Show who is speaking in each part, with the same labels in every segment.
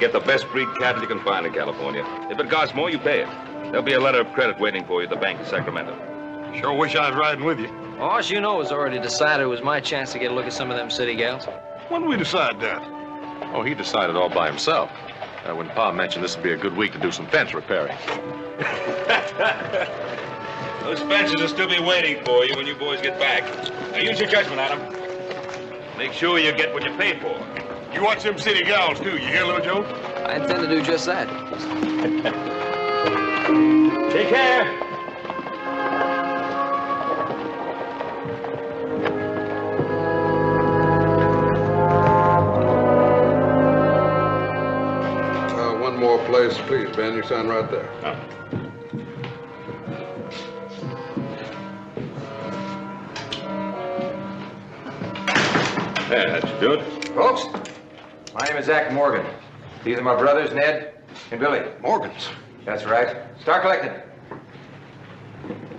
Speaker 1: get the best breed cattle you can find in California. If it costs more, you pay it. There'll be a letter of credit waiting for you at the Bank of Sacramento.
Speaker 2: Sure wish I was riding with you.
Speaker 3: Oh, as you know, it was already decided it was my chance to get a look at some of them city gals.
Speaker 2: When did we decide that?
Speaker 4: Oh, he decided all by himself. When Pa mentioned this would be a good week to do some fence repairing.
Speaker 1: Those fences will still be waiting for you when you boys get back. Now use your judgment, Adam. Make sure you get what you paid for.
Speaker 2: You watch them city gals, too. You hear, Little Joe?
Speaker 3: I intend to do just that.
Speaker 1: Take care.
Speaker 5: One more place, please, Ben. You sign right there.
Speaker 1: Oh. Yeah, that should do it.
Speaker 6: Folks, my name is Zach Morgan. These are my brothers, Ned and Billy.
Speaker 5: Morgan's.
Speaker 6: That's right. Start collecting.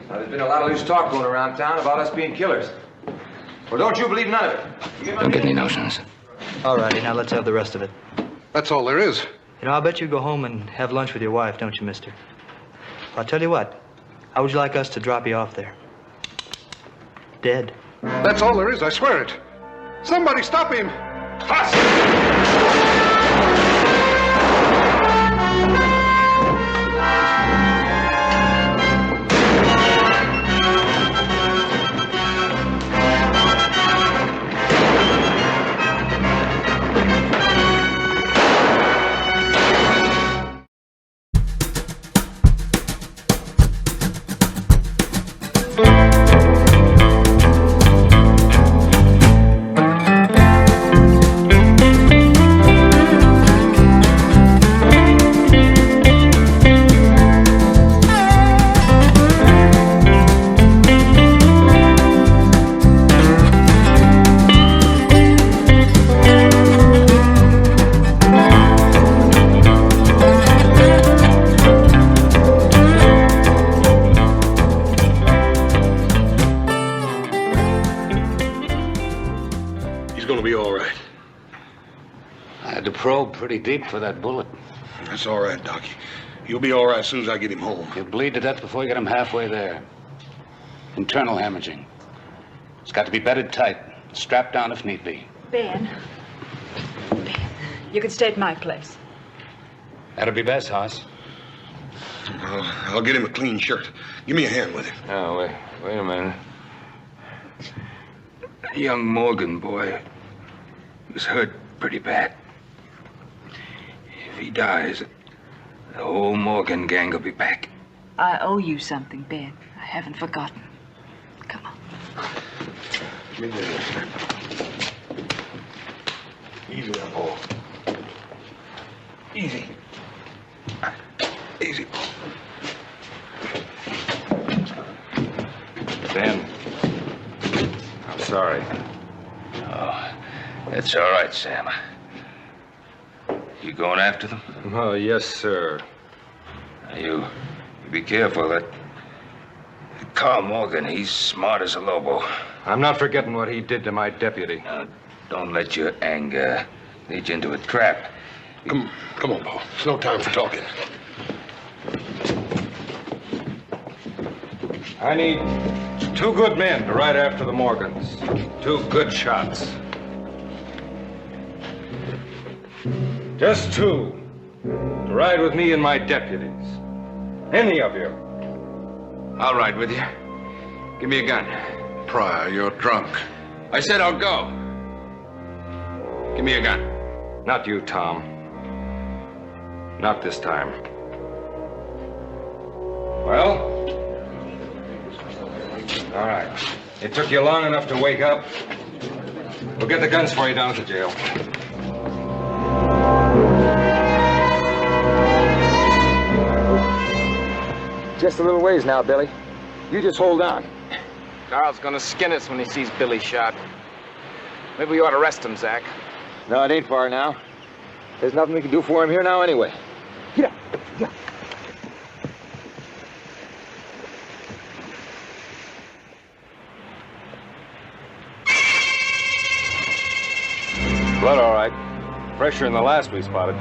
Speaker 6: Now, there's been a lot of loose talk going around town about us being killers. Well, don't you believe none of it.
Speaker 3: Don't get any notions.
Speaker 7: All righty, now let's have the rest of it.
Speaker 5: That's all there is.
Speaker 7: You know, I'll bet you go home and have lunch with your wife, don't you, mister? I'll tell you what. How would you like us to drop you off there? Dead.
Speaker 5: That's all there is, I swear it. Somebody stop him!
Speaker 8: Pretty deep for that bullet.
Speaker 2: That's all right, Doc. You'll be all right as soon as I get him home.
Speaker 8: He'll bleed to death before you get him halfway there. Internal hemorrhaging. It's got to be bedded tight, strapped down if need be.
Speaker 9: Ben, you can stay at my place.
Speaker 8: That'll be best, Hoss.
Speaker 2: I'll get him a clean shirt. Give me a hand with him.
Speaker 1: Oh, wait a minute. That young Morgan boy was hurt pretty bad. If he dies, the whole Morgan gang will be back.
Speaker 9: I owe you something, Ben. I haven't forgotten. Come on.
Speaker 2: Easy now, Paul. Easy. Easy.
Speaker 1: Ben, I'm sorry.
Speaker 8: Oh, it's all right, Sam. You going after them?
Speaker 1: Oh, yes, sir.
Speaker 8: Now, you be careful. That Carl Morgan, he's smart as a lobo.
Speaker 1: I'm not forgetting what he did to my deputy.
Speaker 8: Now, don't let your anger lead you into a trap.
Speaker 2: Come on, Paul. It's no time for talking.
Speaker 1: I need 2 good men to ride after the Morgans. 2 good shots. Just 2 to ride with me and my deputies. Any of you.
Speaker 6: I'll ride with you. Give me a gun.
Speaker 5: Pryor, you're drunk.
Speaker 6: I said I'll go. Give me a gun.
Speaker 1: Not you, Tom. Not this time. Well? All right. It took you long enough to wake up. We'll get the guns for you down at the jail.
Speaker 6: Just a little ways now, Billy. You just hold on. Carl's gonna skin us when he sees Billy shot. Maybe we ought to arrest him, Zach. No, it ain't far now. There's nothing we can do for him here now anyway. Get up. Get up.
Speaker 1: Blood all right. Fresher than the last we spotted.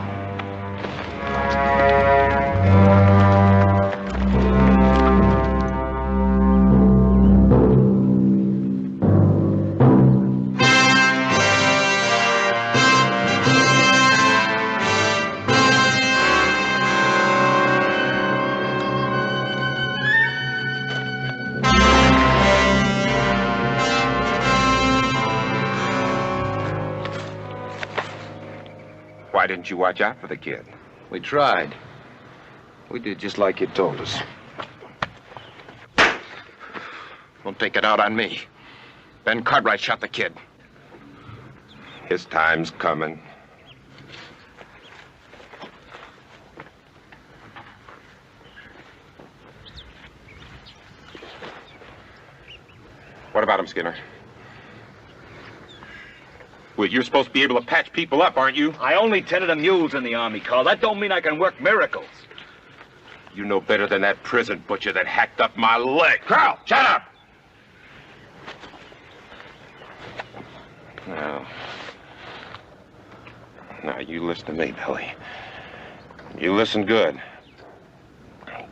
Speaker 2: Why didn't you watch out for the kid?
Speaker 1: We tried. We did just like you told us.
Speaker 2: Don't take it out on me. Ben Cartwright shot the kid. His time's coming. What about him, Skinner? Well, you're supposed to be able to patch people up, aren't you?
Speaker 10: I only tended to mules in the Army, Carl. That don't mean I can work miracles.
Speaker 2: You know better than that prison butcher that hacked up my leg. Carl, shut up! Now, you listen to me, Billy. You listen good.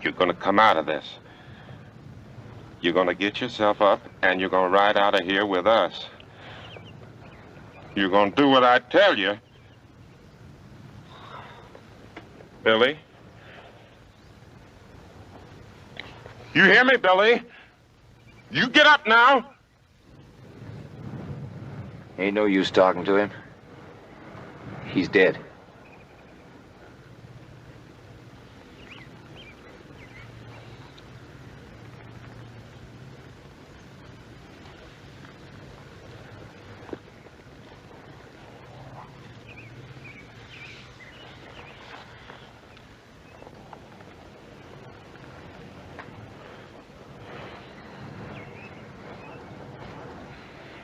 Speaker 2: You're gonna come out of this. You're gonna get yourself up, and you're gonna ride out of here with us. You're gonna do what I tell you. Billy? You hear me, Billy? You get up now.
Speaker 6: Ain't no use talking to him. He's dead.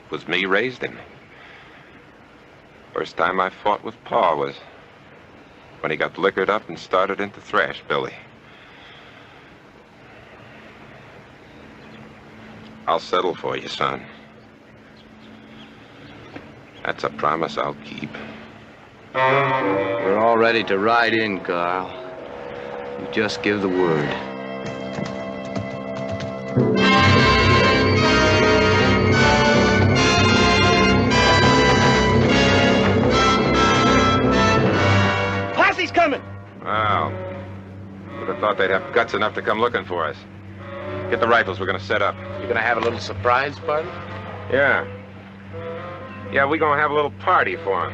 Speaker 2: It was me raised him. First time I fought with Pa was when he got liquored up and started in to thrash Billy. I'll settle for you, son. That's a promise I'll keep.
Speaker 3: We're all ready to ride in, Carl. You just give the word.
Speaker 10: Posse's coming!
Speaker 2: Wow. Would have thought they'd have guts enough to come looking for us. Get the rifles, we're gonna set up.
Speaker 3: You gonna have a little surprise party?
Speaker 2: Yeah. Yeah, we're gonna have a little party for him.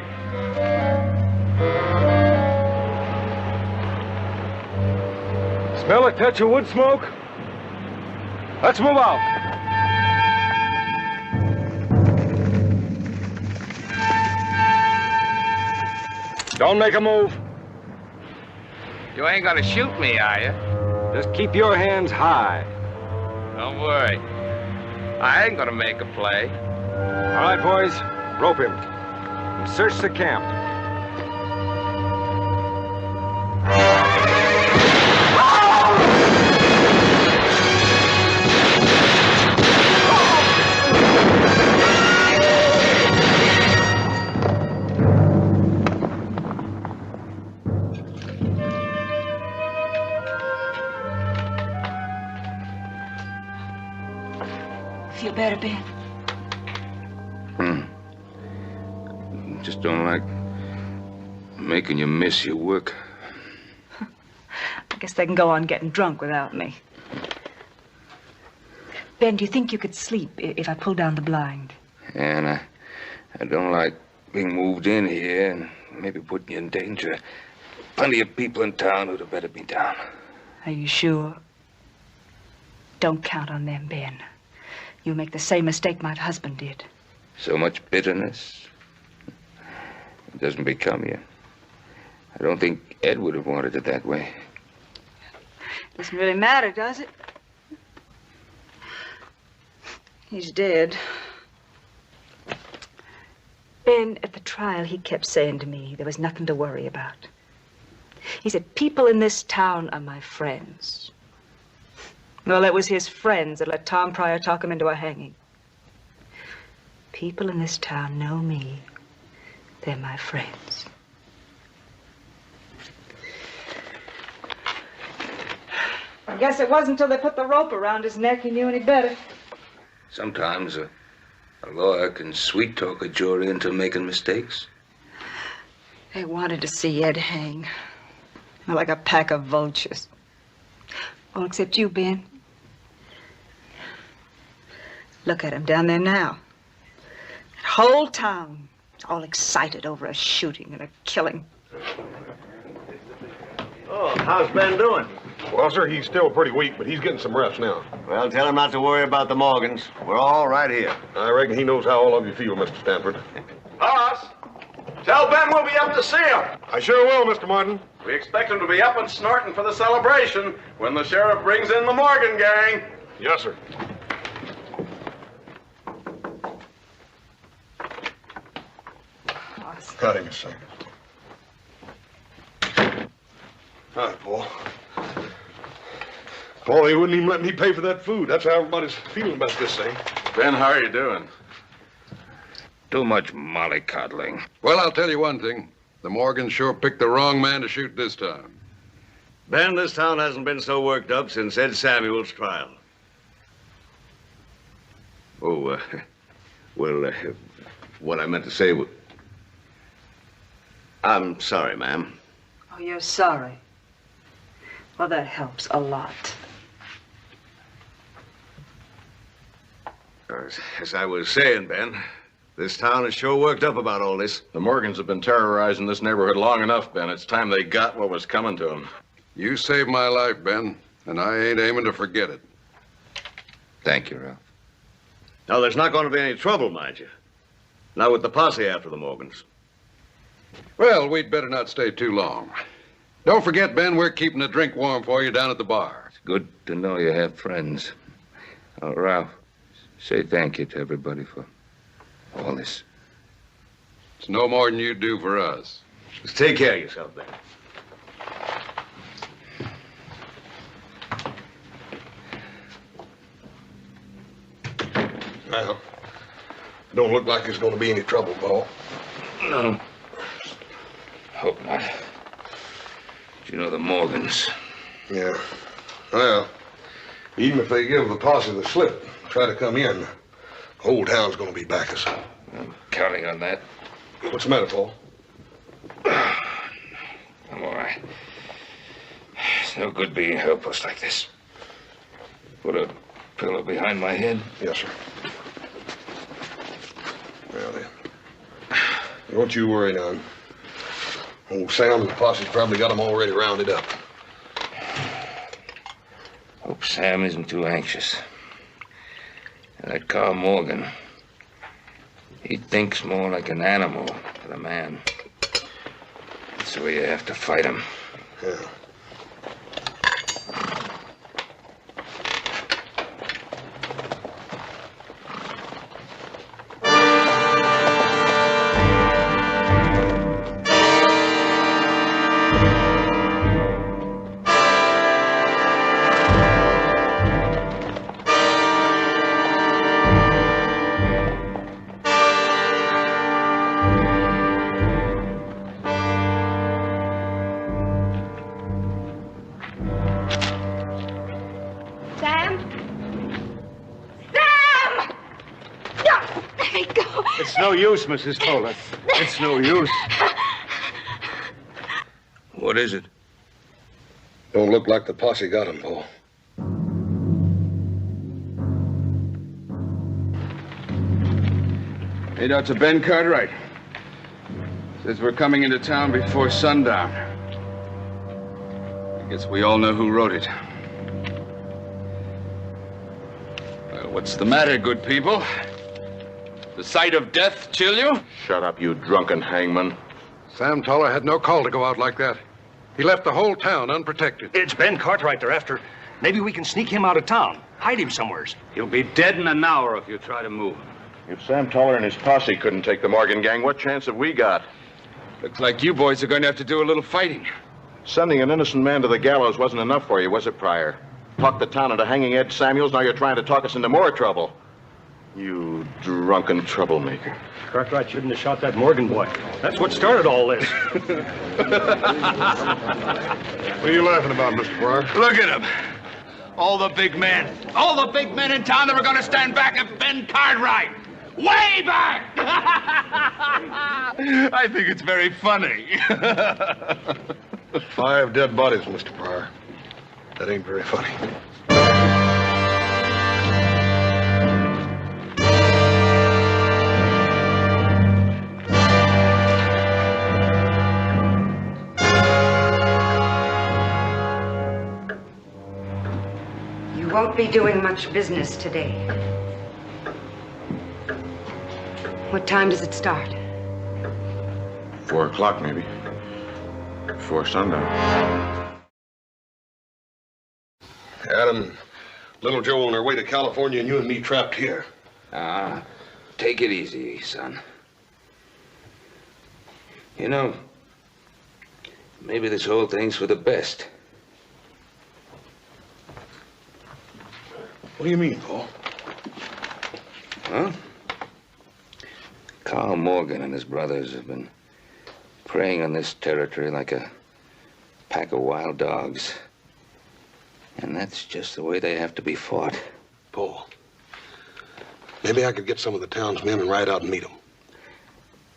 Speaker 10: Smell a touch of wood smoke? Let's move out. Don't make a move.
Speaker 3: You ain't gonna shoot me, are you?
Speaker 10: Just keep your hands high.
Speaker 3: Don't worry. I ain't gonna make a play.
Speaker 10: All right, boys, rope him and search the camp.
Speaker 9: Feel better, Ben?
Speaker 1: Just don't like making you miss your work.
Speaker 9: I guess they can go on getting drunk without me. Ben, do you think you could sleep if I pull down the blind?
Speaker 1: And I don't like being moved in here and maybe putting you in danger. Plenty of people in town who'd have better be down.
Speaker 9: Are you sure? Don't count on them, Ben. You'll make the same mistake my husband did.
Speaker 1: So much bitterness. It doesn't become you. I don't think Ed would have wanted it that way.
Speaker 9: Doesn't really matter, does it? He's dead. Ben, at the trial, he kept saying to me there was nothing to worry about. He said, people in this town are my friends. Well, it was his friends that let Tom Pryor talk him into a hanging. People in this town know me. They're my friends. guess it wasn't until they put the rope around his neck he knew any better.
Speaker 1: Sometimes a lawyer can sweet-talk a jury into making mistakes.
Speaker 9: They wanted to see Ed hang. Like a pack of vultures. All except you, Ben. Look at him down there now. That whole town, all excited over a shooting and a killing.
Speaker 10: Oh, how's Ben doing?
Speaker 5: Well, sir, he's still pretty weak, but he's getting some rest now.
Speaker 10: Well, tell him not to worry about the Morgans. We're all right here.
Speaker 5: I reckon he knows how all of you feel, Mr. Stanford.
Speaker 11: Hoss, tell Ben we'll be up to see him.
Speaker 5: I sure will, Mr. Martin.
Speaker 11: We expect him to be up and snorting for the celebration when the sheriff brings in the Morgan gang.
Speaker 5: Yes, sir. Cutting a second. Hi, Paul. Paul, they wouldn't even let me pay for that food. That's how everybody's feeling about this thing.
Speaker 11: Ben, how are you doing?
Speaker 1: Too much mollycoddling.
Speaker 5: Well, I'll tell you one thing. The Morgans sure picked the wrong man to shoot this time.
Speaker 10: Ben, this town hasn't been so worked up since Ed Samuels' trial.
Speaker 5: Oh, what I meant to say was...
Speaker 10: I'm sorry, ma'am.
Speaker 9: Oh, you're sorry. Well, that helps a lot.
Speaker 10: As I was saying, Ben, this town is sure worked up about all this.
Speaker 4: The Morgans have been terrorizing this neighborhood long enough, Ben. It's time they got what was coming to them.
Speaker 5: You saved my life, Ben, and I ain't aiming to forget it.
Speaker 1: Thank you, Ralph.
Speaker 10: Now, there's not going to be any trouble, mind you. Not with the posse after the Morgans.
Speaker 5: Well, we'd better not stay too long. Don't forget, Ben, we're keeping a drink warm for you down at the bar.
Speaker 1: It's good to know you have friends. Oh, Ralph, say thank you to everybody for all this.
Speaker 5: It's no more than you do for us.
Speaker 10: Just take care of yourself, Ben.
Speaker 5: Well, don't look like there's going to be any trouble, Paul.
Speaker 1: No. Hope not. You know the Morgans.
Speaker 5: Yeah. Well, even if they give the posse the slip, try to come in, the whole town's going to be back us.
Speaker 1: I'm counting on that.
Speaker 5: What's the matter, Paul?
Speaker 1: I'm all right. It's no good being helpless like this. Put a pillow behind my head.
Speaker 5: Yes, sir. Well, then. Don't you worry, none. Old Sam and the posse's probably got them already rounded up.
Speaker 1: Hope Sam isn't too anxious. And that Carl Morgan, he thinks more like an animal than a man. That's the way you have to fight him.
Speaker 5: Yeah.
Speaker 10: It's no use, Mrs. Toller. It's no use.
Speaker 1: What is it?
Speaker 5: Don't look like the posse got him, Paul.
Speaker 8: Hey, Dr. Ben Cartwright. Says we're coming into town before sundown. I guess we all know who wrote it. Well, what's the matter, good people? The sight of death chill you?
Speaker 2: Shut up, you drunken hangman.
Speaker 5: Sam Toller had no call to go out like that. He left the whole town unprotected.
Speaker 12: It's Ben Cartwright they're after. Maybe we can sneak him out of town. Hide him somewheres.
Speaker 8: You'll be dead in an hour if you try to move him.
Speaker 2: If Sam Toller and his posse couldn't take the Morgan gang, what chance have we got?
Speaker 8: Looks like you boys are going to have to do a little fighting.
Speaker 2: Sending an innocent man to the gallows wasn't enough for you, was it, Pryor? Talked the town into hanging Ed Samuels, now you're trying to talk us into more trouble. You drunken troublemaker.
Speaker 12: Cartwright shouldn't have shot that Morgan boy. That's what started all this.
Speaker 5: What are you laughing about, Mr. Pryor?
Speaker 8: Look at him. All the big men in town that were going to stand back and Ben Cartwright. Way back! I think it's very funny.
Speaker 5: 5 dead bodies, Mr. Pryor. That ain't very funny.
Speaker 13: You won't be doing much business today. What time does it start?
Speaker 2: 4 o'clock, maybe. Before sundown.
Speaker 5: Adam, little Joe on their way to California and you and me trapped here.
Speaker 1: Take it easy, son. You know, maybe this whole thing's for the best.
Speaker 5: What do you mean, Paul?
Speaker 1: Huh? Carl Morgan and his brothers have been preying on this territory like a pack of wild dogs. And that's just the way they have to be fought.
Speaker 5: Paul, maybe I could get some of the town's men and ride out and meet them.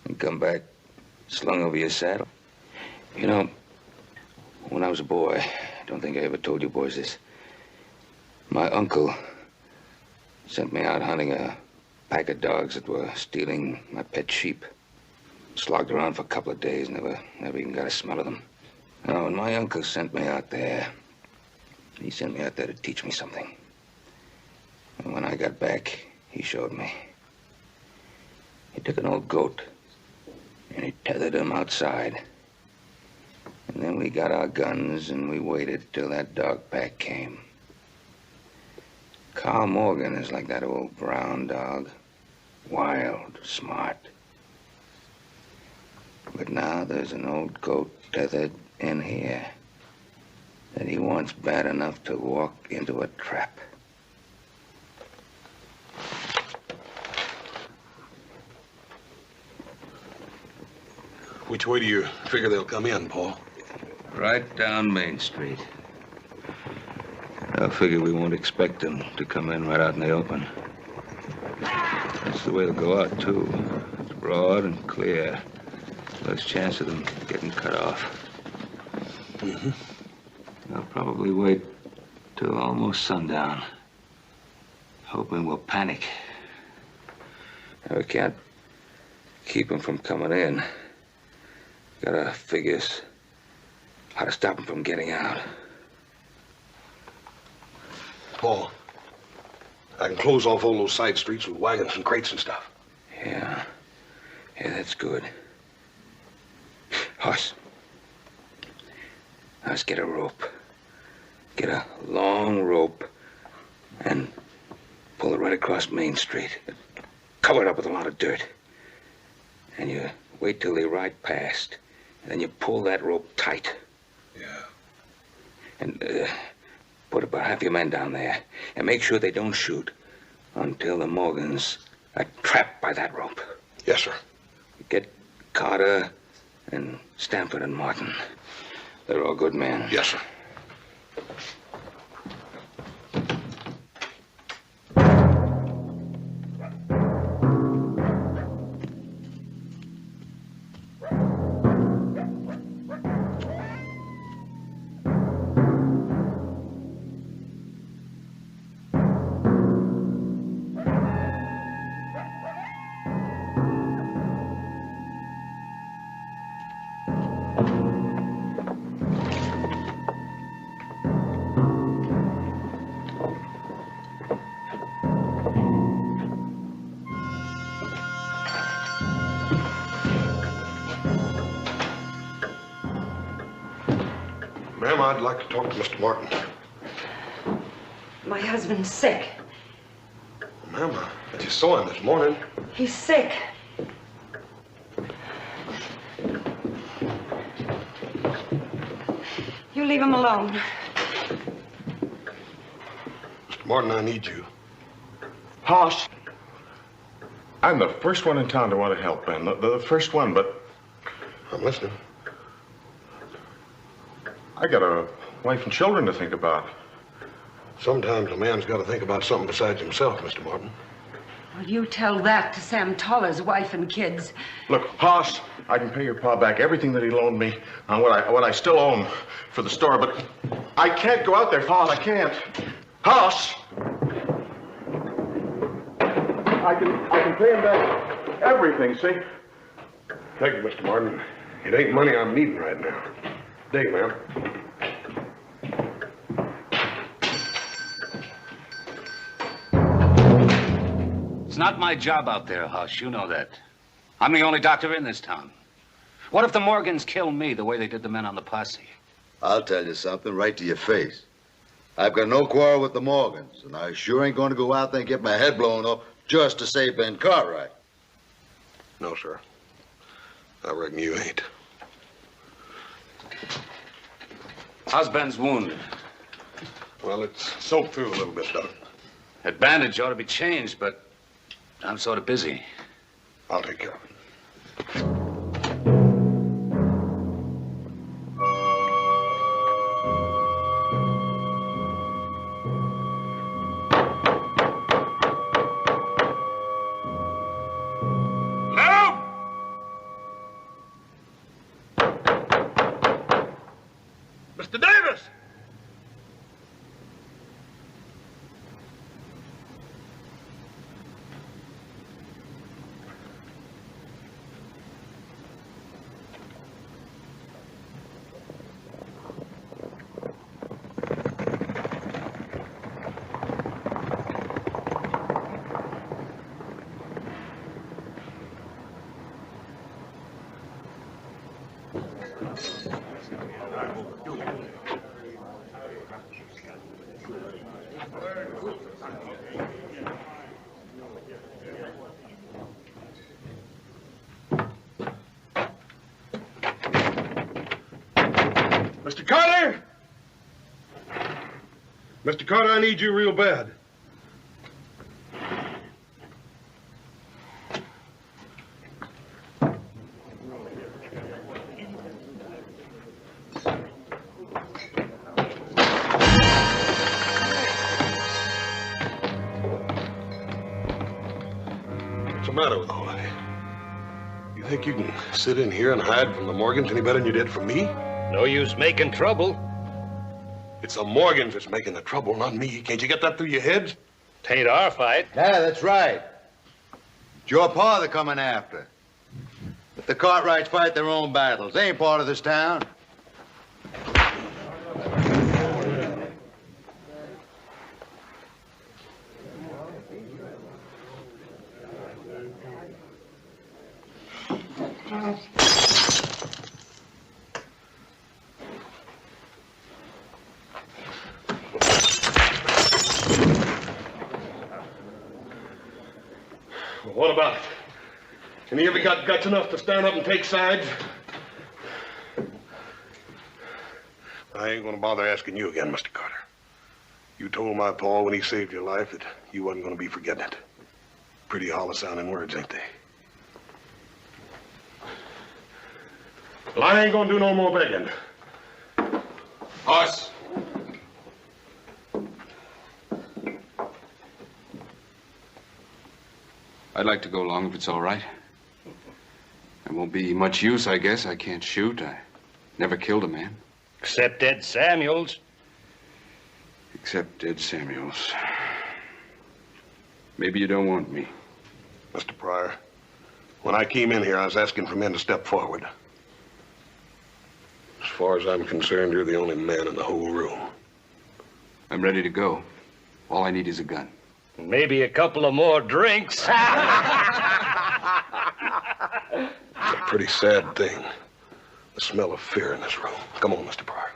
Speaker 1: And come back slung over your saddle. You know, when I was a boy, I don't think I ever told you boys this, my uncle sent me out hunting a pack of dogs that were stealing my pet sheep. Slogged around for a couple of days, never even got a smell of them. Now, when my uncle sent me out there, he sent me out there to teach me something. And when I got back, he showed me. He took an old goat, and he tethered him outside. And then we got our guns, and we waited till that dog pack came. Carl Morgan is like that old brown dog. Wild, smart. But now there's an old goat tethered in here that he wants bad enough to walk into a trap.
Speaker 5: Which way do you figure they'll come in, Paul?
Speaker 1: Right down Main Street. I figure we won't expect them to come in right out in the open. That's the way they'll go out, too. It's broad and clear. Less chance of them getting cut off.
Speaker 5: Mm-hmm.
Speaker 1: They'll probably wait till almost sundown, hoping we'll panic. Now, we can't keep them from coming in. Gotta figure how to stop them from getting out.
Speaker 5: Paul, I can close off all those side streets with wagons and crates and stuff.
Speaker 1: Yeah, that's good. Hoss, let's get a rope. Get a long rope and pull it right across Main Street. Cover it up with a lot of dirt. And you wait till they ride past. And then you pull that rope tight.
Speaker 5: Yeah.
Speaker 1: And put about half your men down there. And make sure they don't shoot until the Morgans are trapped by that rope.
Speaker 5: Yes, sir.
Speaker 1: Get Carter and Stanford and Martin. They're all good men.
Speaker 5: Yes, sir. Ma'am, I'd like to talk to Mr. Martin.
Speaker 13: My husband's sick.
Speaker 5: Ma'am, I just saw him this morning.
Speaker 13: He's sick. You leave him alone.
Speaker 5: Mr. Martin, I need you.
Speaker 2: Hoss, I'm the first one in town to want to help, Ben. The first one, but
Speaker 5: I'm listening.
Speaker 2: I got a wife and children to think about.
Speaker 5: Sometimes a man's got to think about something besides himself, Mr. Martin.
Speaker 13: Well, you tell that to Sam Toller's wife and kids.
Speaker 11: Look, Hoss, I can pay your pa back everything that he loaned me on what I still owe him for the store, but I can't go out there, Hoss. I can't. Hoss! I can pay him back everything, see?
Speaker 5: Thank you, Mr. Martin. It ain't money I'm needing right now. Day, ma'am.
Speaker 8: It's not my job out there, Hush. You know that. I'm the only doctor in this town. What if the Morgans kill me the way they did the men on the posse?
Speaker 14: I'll tell you something right to your face. I've got no quarrel with the Morgans, and I sure ain't going to go out there and get my head blown off just to save Ben Cartwright.
Speaker 5: No, sir. I reckon you ain't.
Speaker 8: How's Ben's wound?
Speaker 5: Well, it's soaked through a little bit, Doc.
Speaker 8: That bandage ought to be changed, but I'm sort of busy.
Speaker 5: I'll take care of it.
Speaker 11: Mr. Davis!
Speaker 5: Mr. Carter! Mr. Carter, I need you real bad. What's the matter with all of you? You think you can sit in here and hide from the Morgans any better than you did from me?
Speaker 12: No use making trouble.
Speaker 5: It's the Morgans that's making the trouble, not me. Can't you get that through your heads?
Speaker 12: Tain't our fight.
Speaker 14: Yeah, that's right. It's your pa they're coming after. But the Cartwrights fight their own battles. They ain't part of this town.
Speaker 5: Well, what about it? Any of you got guts enough to stand up and take sides? I ain't gonna bother asking you again, Mr. Carter. You told my pa when he saved your life that you wasn't gonna be forgetting it. Pretty hollow-sounding words, ain't they? Well, I ain't gonna do no more begging.
Speaker 1: Hoss! I'd like to go along if it's all right. There won't be much use, I guess. I can't shoot. I never killed a man.
Speaker 12: Except Ed Samuels.
Speaker 1: Except Ed Samuels. Maybe you don't want me.
Speaker 5: Mr. Pryor, when I came in here, I was asking for men to step forward. As far as I'm concerned, you're the only man in the whole room.
Speaker 1: I'm ready to go. All I need is a gun.
Speaker 12: Maybe a couple of more drinks.
Speaker 5: It's a pretty sad thing. The smell of fear in this room. Come on, Mr. Pryor.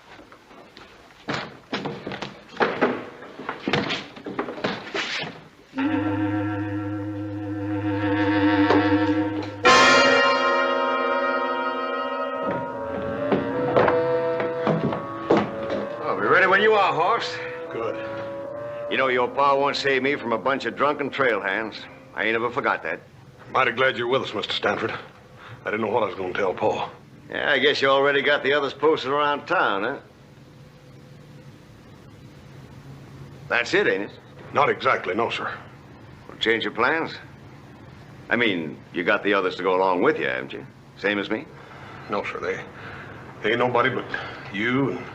Speaker 10: I'll be ready when you are, Hoss.
Speaker 5: Good.
Speaker 10: You know, your pa won't save me from a bunch of drunken trail hands. I ain't ever forgot that.
Speaker 5: Mighty glad you're with us, Mr. Stanford. I didn't know what I was going to tell Pa.
Speaker 10: Yeah, I guess you already got the others posted around town, huh? That's it, ain't it?
Speaker 5: Not exactly, no, sir.
Speaker 10: Well, change your plans? I mean, you got the others to go along with you, haven't you? Same as me?
Speaker 5: No, sir. They ain't nobody but you and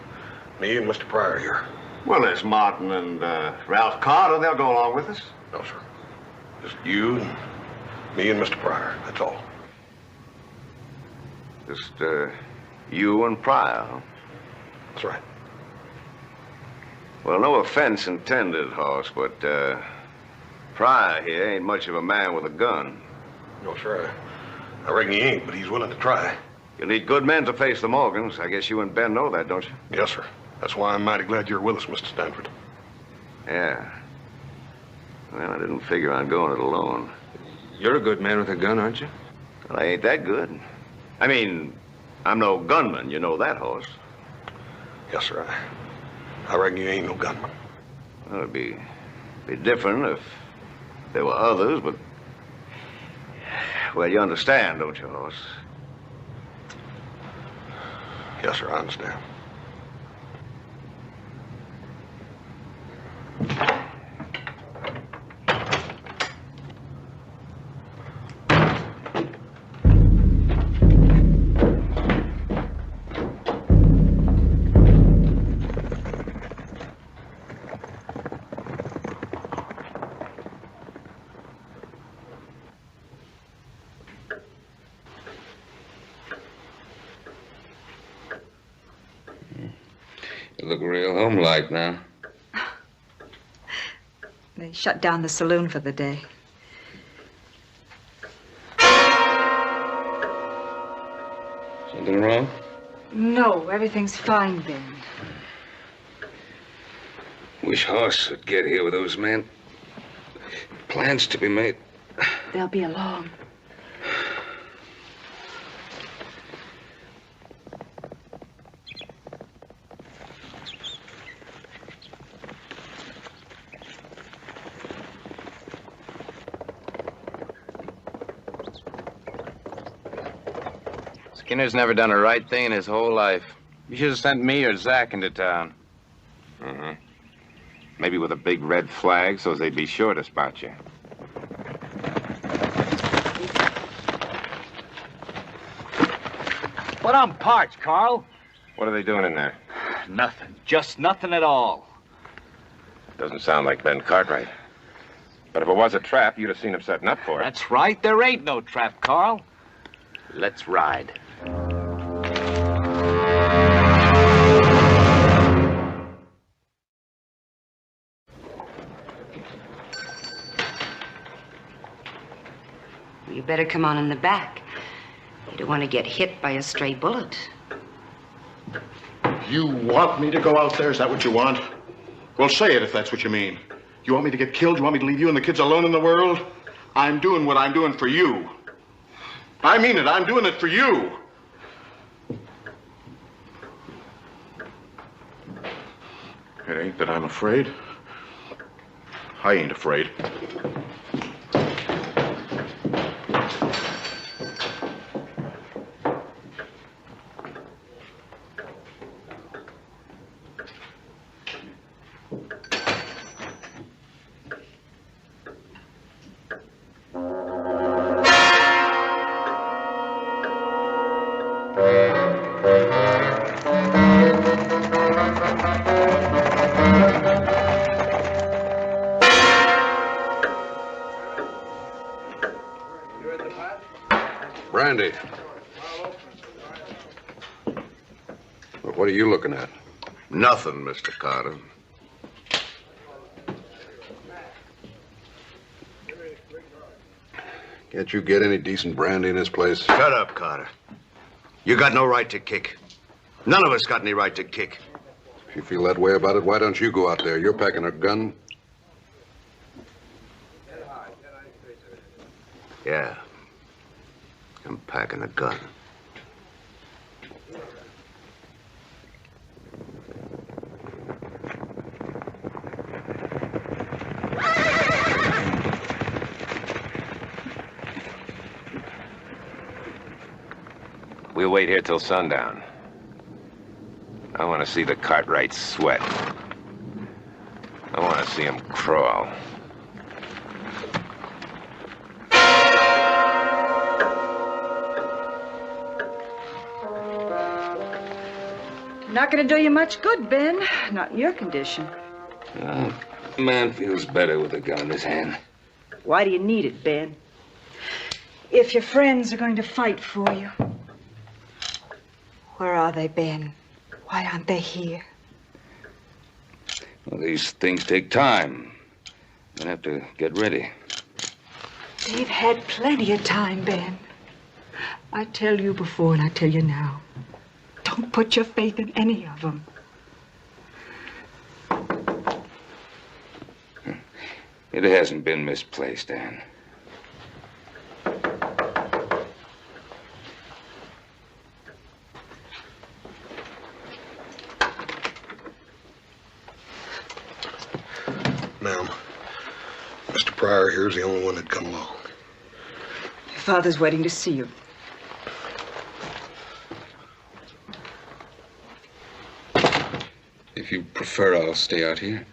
Speaker 5: me and Mr. Pryor here.
Speaker 11: Well, there's Martin and Ralph Carter. They'll go along with us.
Speaker 5: No, sir. Just you and me and Mr. Pryor. That's all.
Speaker 10: Just, you and Pryor, huh?
Speaker 5: That's right.
Speaker 10: Well, no offense intended, Hoss, but, Pryor here ain't much of a man with a gun.
Speaker 5: No, sir. I reckon he ain't, but he's willing to try.
Speaker 10: You'll need good men to face the Morgans. I guess you and Ben know that, don't you?
Speaker 5: Yes, sir. That's why I'm mighty glad you're with us, Mr. Stanford.
Speaker 10: Yeah. Well, I didn't figure on going it alone.
Speaker 1: You're a good man with a gun, aren't you?
Speaker 10: Well, I ain't that good. I mean, I'm no gunman. You know that, Hoss.
Speaker 5: Yes, sir. I reckon you ain't no gunman.
Speaker 10: Well, it'd be different if there were others, but... Well, you understand, don't you, Hoss?
Speaker 5: Yes, sir, I understand.
Speaker 1: You look real homelike now.
Speaker 9: They shut down the saloon for the day.
Speaker 1: Something wrong?
Speaker 9: No, everything's fine, Ben.
Speaker 1: Wish Hoss would get here with those men. Plans to be made.
Speaker 9: They'll be along.
Speaker 6: Skinner's never done a right thing in his whole life. You should have sent me or Zach into town.
Speaker 2: Mm-hmm. Maybe with a big red flag so they'd be sure to spot you.
Speaker 8: But I'm parched, Carl.
Speaker 2: What are they doing in there?
Speaker 8: Nothing. Just nothing at all.
Speaker 2: Doesn't sound like Ben Cartwright. But if it was a trap, you'd have seen him setting up for it.
Speaker 8: That's right. There ain't no trap, Carl. Let's ride.
Speaker 13: You better come on in the back. You don't want to get hit by a stray bullet.
Speaker 11: You want me to go out there? Is that what you want? Well, say it if that's what you mean. You want me to get killed? You want me to leave you and the kids alone in the world? I'm doing what I'm doing for you. I mean it. I'm doing it for you. It ain't that I'm afraid. I ain't afraid.
Speaker 15: Brandy. What are you looking at?
Speaker 10: Nothing, Mr. Carter.
Speaker 15: Can't you get any decent brandy in this place?
Speaker 10: Shut up, Carter. You got no right to kick. None of us got any right to kick.
Speaker 15: If you feel that way about it, why don't you go out there? You're packing a gun.
Speaker 10: Yeah. I'm packing a gun.
Speaker 2: We'll wait here till sundown. I want to see the Cartwrights sweat. I want to to see him crawl.
Speaker 9: Not gonna do you much good, Ben. Not in your condition.
Speaker 1: A man feels better with a gun in his hand.
Speaker 9: Why do you need it, Ben? If your friends are going to fight for you. Where are they, Ben? Why aren't they here?
Speaker 1: Well, these things take time. You'll have to get ready.
Speaker 9: They've had plenty of time, Ben. I tell you before and I tell you now. Don't put your faith in any of them.
Speaker 1: It hasn't been misplaced, Anne.
Speaker 5: Ma'am, Mr. Pryor here's the only one that come along.
Speaker 9: Your father's waiting to see you.
Speaker 15: If you prefer, I'll stay out here.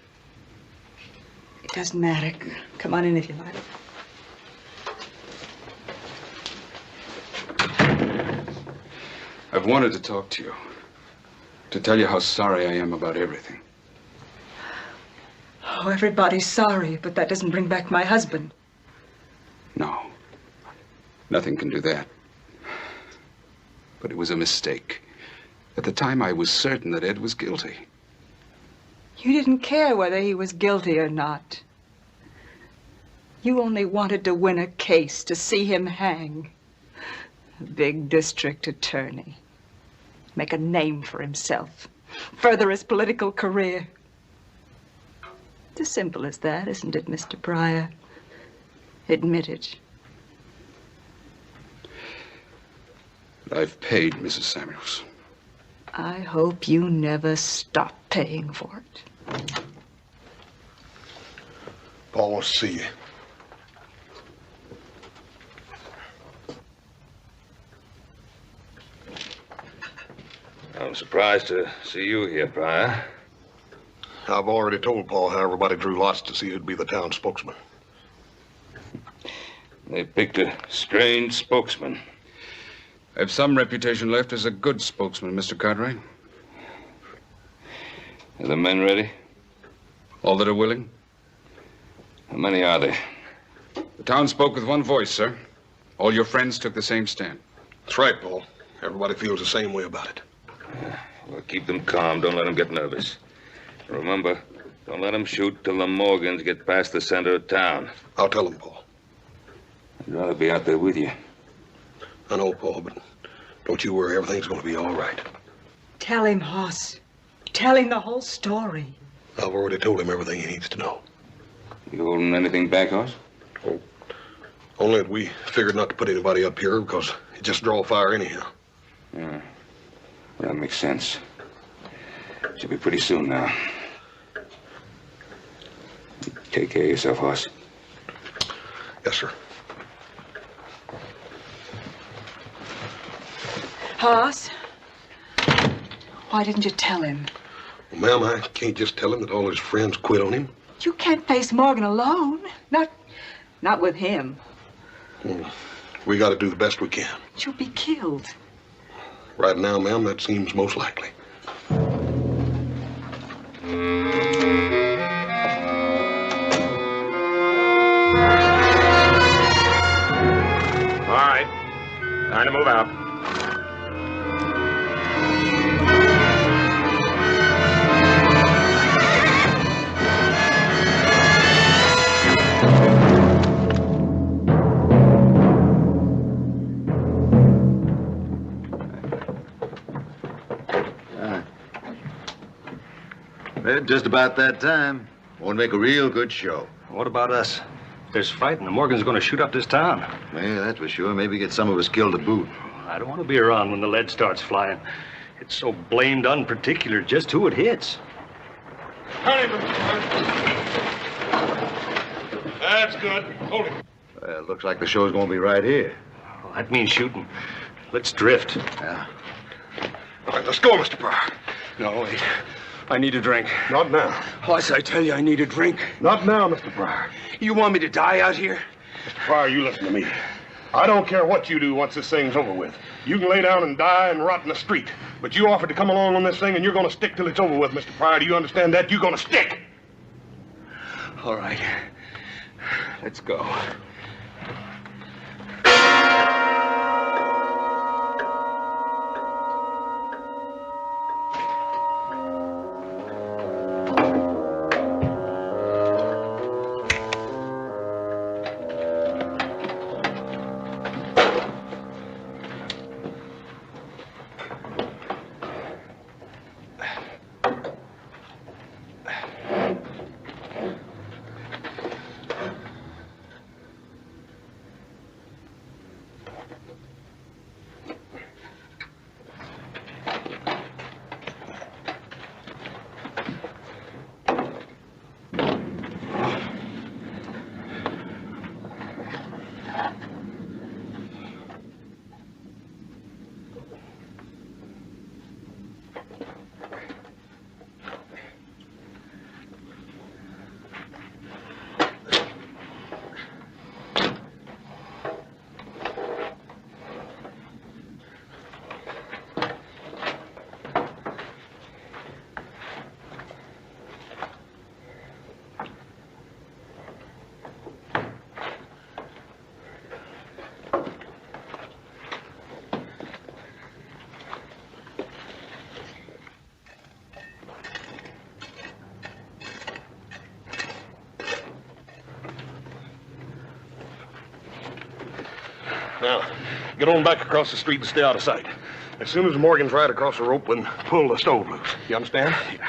Speaker 9: It doesn't matter. Come on in if you like.
Speaker 15: I've wanted to talk to you. To tell you how sorry I am about everything.
Speaker 9: Oh, everybody's sorry, but that doesn't bring back my husband.
Speaker 15: No. Nothing can do that. But it was a mistake. At the time, I was certain that Ed was guilty.
Speaker 9: You didn't care whether he was guilty or not. You only wanted to win a case, to see him hang. A big district attorney. Make a name for himself. Further his political career. It's as simple as that, isn't it, Mr. Pryor? Admit it.
Speaker 15: I've paid, Mrs. Samuels.
Speaker 9: I hope you never stop paying for it.
Speaker 5: Paul wants to see you.
Speaker 1: I'm surprised to see you here, Pryor.
Speaker 5: I've already told Paul how everybody drew lots to see who'd be the town spokesman.
Speaker 1: They picked a strange spokesman.
Speaker 15: I have some reputation left as a good spokesman, Mr. Cartwright.
Speaker 1: Are the men ready?
Speaker 15: All that are willing?
Speaker 1: How many are there?
Speaker 15: The town spoke with one voice, sir. All your friends took the same stand.
Speaker 5: That's right, Paul. Everybody feels the same way about it.
Speaker 1: Well, keep them calm. Don't let them get nervous. Remember, don't let them shoot till the Morgans get past the center of town.
Speaker 5: I'll tell them, Paul.
Speaker 1: I'd rather be out there with you.
Speaker 5: I know, Paul, but don't you worry. Everything's going to be all right.
Speaker 9: Tell him, Hoss. Tell him the whole story.
Speaker 5: I've already told him everything he needs to know.
Speaker 1: You holding anything back, Hoss?
Speaker 5: Oh, only that we figured not to put anybody up here because it just draw fire anyhow.
Speaker 1: Yeah. Well, that makes sense. Should be pretty soon now. Take care of yourself, Hoss.
Speaker 5: Yes, sir.
Speaker 9: Hoss, why didn't you tell him?
Speaker 5: Well, ma'am, I can't just tell him that all his friends quit on him.
Speaker 9: You can't face Morgan alone. Not with him.
Speaker 5: Well, we got to do the best we can.
Speaker 9: You'll be killed.
Speaker 5: Right now, ma'am, that seems most likely.
Speaker 2: All right. Time to move out.
Speaker 14: Just about that time. Want to make a real good show.
Speaker 12: What about us? If there's fighting, the Morgan's going to shoot up this town.
Speaker 14: Yeah, that's for sure. Maybe get some of us killed to boot.
Speaker 12: I don't want to be around when the lead starts flying. It's so blamed unparticular just who it hits.
Speaker 5: Hurry, That's good. Hold it.
Speaker 14: Looks like the show's going to be right here.
Speaker 12: Oh, that means shooting. Let's drift.
Speaker 14: Yeah.
Speaker 5: All right, let's go, Mr. Pryor.
Speaker 12: No, wait.
Speaker 16: I need a drink.
Speaker 5: Not now.
Speaker 16: Hoss, I tell you, I need a drink.
Speaker 5: Not now, Mr. Pryor.
Speaker 16: You want me to die out here?
Speaker 5: Mr. Pryor, you listen to me. I don't care what you do once this thing's over with. You can lay down and die and rot in the street. But you offered to come along on this thing, and you're going to stick till it's over with, Mr. Pryor. Do you understand that? You're going to stick.
Speaker 16: All right. Let's go.
Speaker 5: Now, get on back across the street and stay out of sight. As soon as Morgan's right across the rope, then pull the stove loose. You understand? Yeah.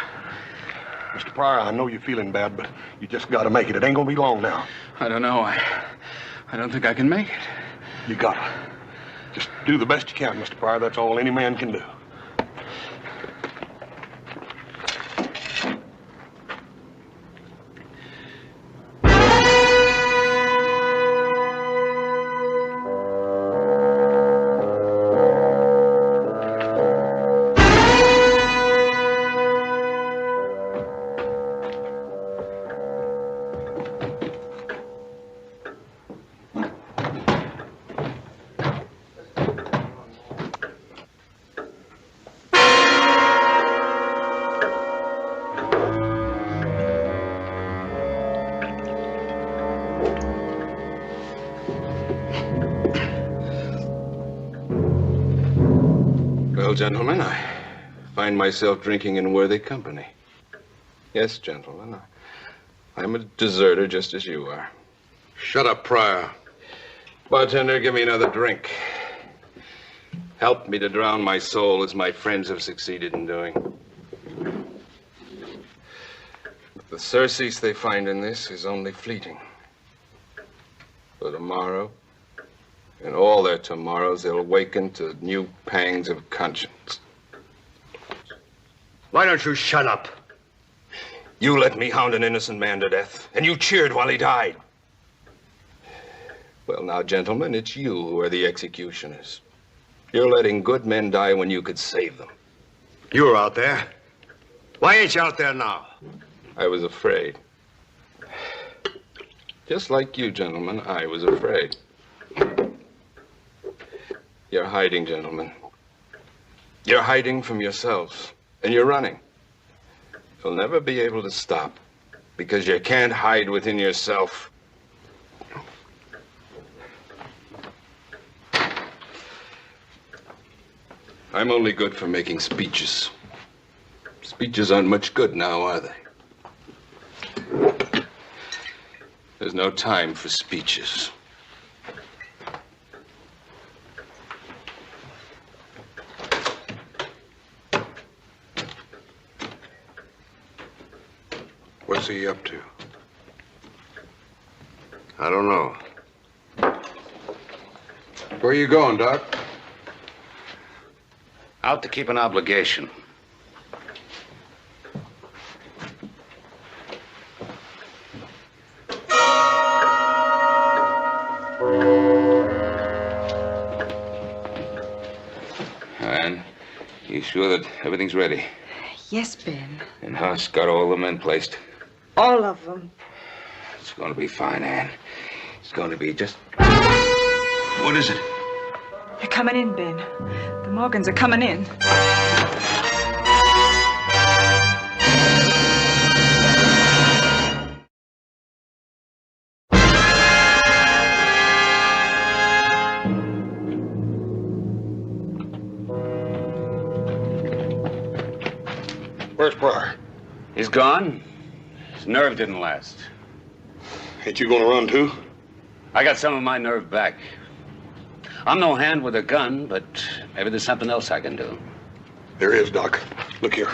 Speaker 5: Mr. Pryor, I know you're feeling bad, but you just got to make it. It ain't going to be long now.
Speaker 15: I don't know. I don't think I can make it.
Speaker 5: You got to. Just do the best you can, Mr. Pryor. That's all any man can do.
Speaker 15: Well, gentlemen, I find myself drinking in worthy company. Yes, gentlemen, I'm a deserter just as you are.
Speaker 2: Shut up, Pryor.
Speaker 15: Bartender, give me another drink. Help me to drown my soul as my friends have succeeded in doing. But the surcease they find in this is only fleeting. For tomorrow, and all their tomorrows, they'll awaken to new pangs of conscience.
Speaker 16: Why don't you shut up?
Speaker 15: You let me hound an innocent man to death, and you cheered while he died. Well, now, gentlemen, it's you who are the executioners. You're letting good men die when you could save them.
Speaker 16: You were out there. Why ain't you out there now?
Speaker 15: I was afraid. Just like you, gentlemen, I was afraid. You're hiding, gentlemen. You're hiding from yourselves, and you're running. You'll never be able to stop, because you can't hide within yourself. I'm only good for making speeches. Speeches aren't much good now, are they? There's no time for speeches.
Speaker 2: What's he up to?
Speaker 10: I don't know.
Speaker 2: Where are you going, Doc?
Speaker 8: Out to keep an obligation.
Speaker 15: And you sure that everything's ready?
Speaker 9: Yes, Ben.
Speaker 1: And Huss got all the men placed.
Speaker 9: All of them.
Speaker 1: It's going to be fine, Ann. It's going to be just... What is it?
Speaker 9: They're coming in, Ben. The Morgans are coming in.
Speaker 5: Where's Pryor?
Speaker 8: He's gone. His nerve didn't last.
Speaker 5: Ain't you gonna run too?
Speaker 8: I got some of my nerve back. I'm no hand with a gun, but maybe there's something else I can do.
Speaker 5: There is, Doc. Look here.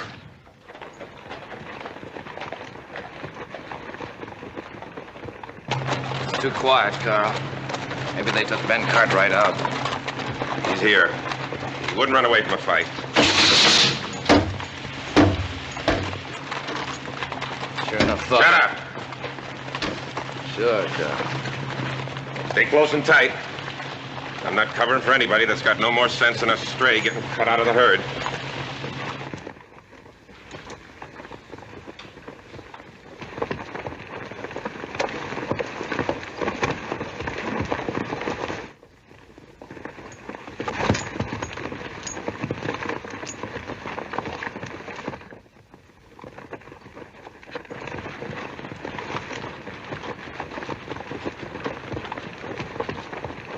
Speaker 6: It's too quiet, Carl. Maybe they took Ben Cartwright out.
Speaker 2: He's here. He wouldn't run away from a fight.
Speaker 6: Sure enough thought.
Speaker 2: Shut up!
Speaker 6: Sure, Carl.
Speaker 2: Stay close and tight. I'm not covering for anybody that's got no more sense than a stray getting cut out of the herd.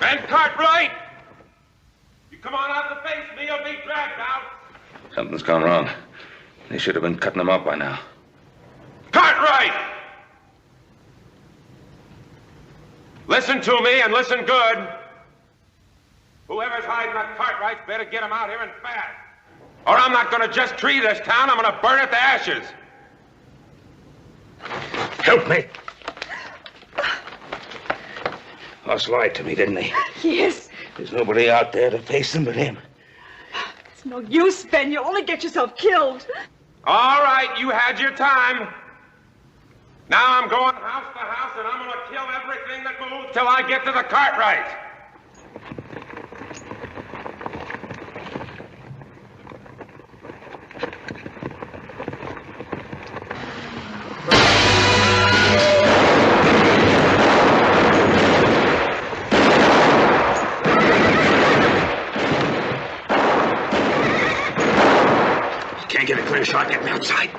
Speaker 2: Ben Cartwright! You come on out to face me, you'll be dragged out.
Speaker 1: Something's gone wrong. They should have been cutting them up by now.
Speaker 2: Cartwright! Listen to me and listen good. Whoever's hiding that Cartwright better get him out here and fast. Or I'm not gonna just tree this town, I'm gonna burn it to ashes.
Speaker 5: Help me.
Speaker 1: Huss lied to me, didn't he?
Speaker 9: Yes.
Speaker 1: There's nobody out there to face him but him.
Speaker 9: It's no use, Ben. You'll only get yourself killed.
Speaker 2: All right, you had your time. Now I'm going house to house and I'm gonna kill everything that moves till I get to the Cartwright.
Speaker 5: Can't get a clear shot. Get me outside.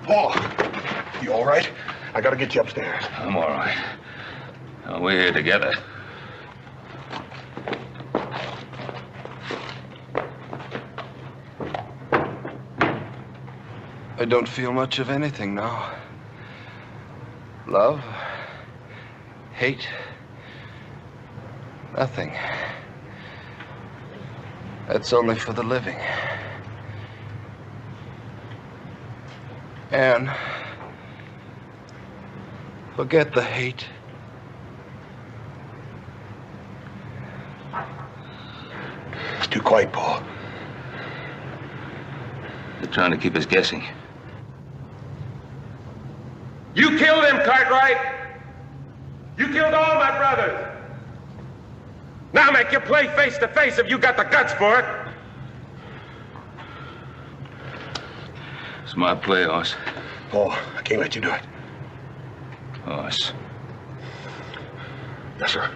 Speaker 5: Paul, you all right? I gotta get you upstairs.
Speaker 1: I'm all right. We're here together.
Speaker 15: I don't feel much of anything now. Love, hate, nothing. That's only for the living. Anne,
Speaker 5: Forget the hate. It's too quiet, Paul.
Speaker 1: They're trying to keep us guessing.
Speaker 2: You killed him, Cartwright. You killed all my brothers. Now make your play face to face if you got the guts for it.
Speaker 1: Smart play, Hoss.
Speaker 5: Paul, I can't let you do it.
Speaker 1: Hoss.
Speaker 5: Yes, sir.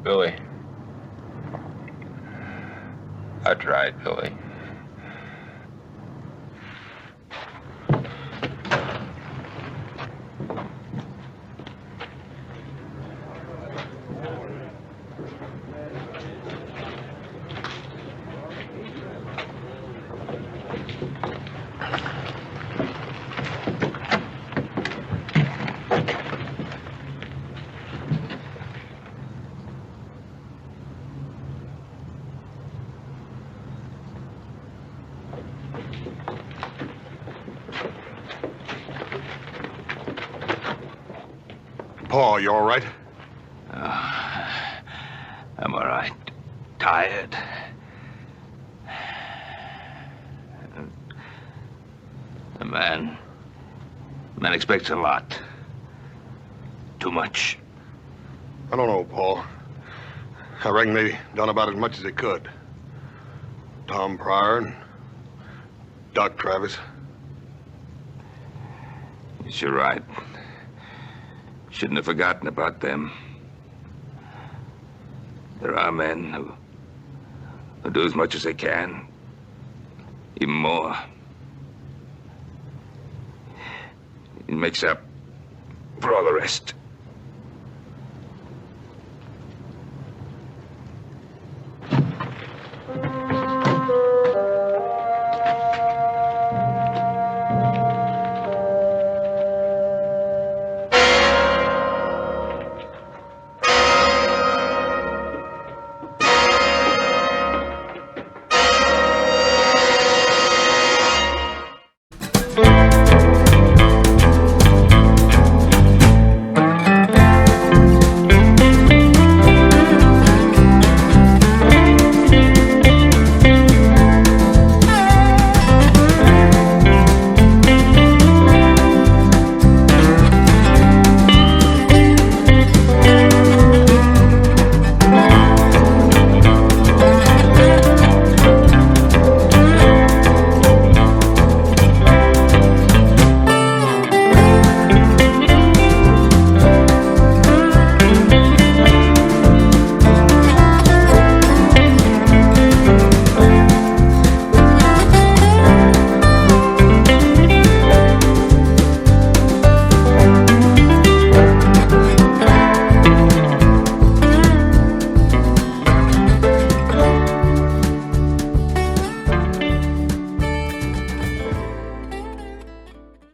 Speaker 1: Billy. I tried, Billy.
Speaker 5: Paul, you all right?
Speaker 1: I'm all right. Tired. A man expects a lot. Too much.
Speaker 5: I don't know, Paul. I reckon they done about as much as they could. Tom Pryor and Doc Travis.
Speaker 1: You're right. Shouldn't have forgotten about them. There are men who do as much as they can. Even more. It makes up for all the rest.